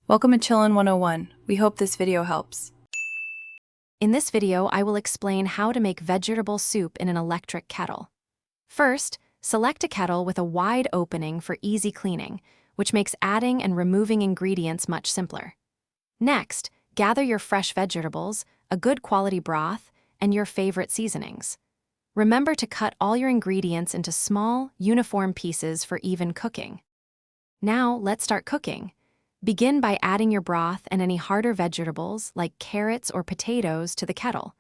Welcome to Chillin' 101. We hope this video helps. In this video, I will explain how to make vegetable soup in an electric kettle. First, select a kettle with a wide opening for easy cleaning, which makes adding and removing ingredients much simpler. Next, gather your fresh vegetables, a good quality broth, and your favorite seasonings. Remember to cut all your ingredients into small, uniform pieces for even cooking. Now, let's start cooking. Begin by adding your broth and any harder vegetables, like carrots or potatoes, to the kettle.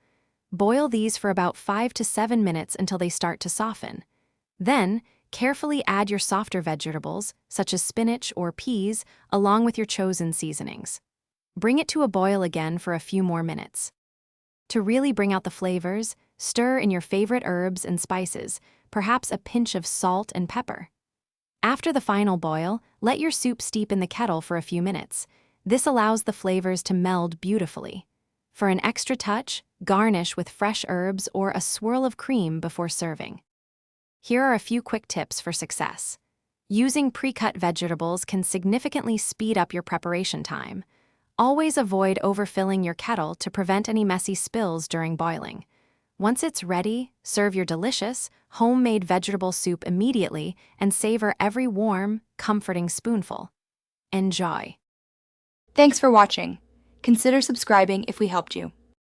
Boil these for about 5 to 7 minutes until they start to soften. Then, carefully add your softer vegetables, such as spinach or peas, along with your chosen seasonings. Bring it to a boil again for a few more minutes. To really bring out the flavors, stir in your favorite herbs and spices, perhaps a pinch of salt and pepper. After the final boil, let your soup steep in the kettle for a few minutes. This allows the flavors to meld beautifully. For an extra touch, garnish with fresh herbs or a swirl of cream before serving. Here are a few quick tips for success. Using pre-cut vegetables can significantly speed up your preparation time. Always avoid overfilling your kettle to prevent any messy spills during boiling. Once it's ready, serve your delicious, homemade vegetable soup immediately and savor every warm, comforting spoonful. Enjoy! Thanks for watching. Consider subscribing if we helped you.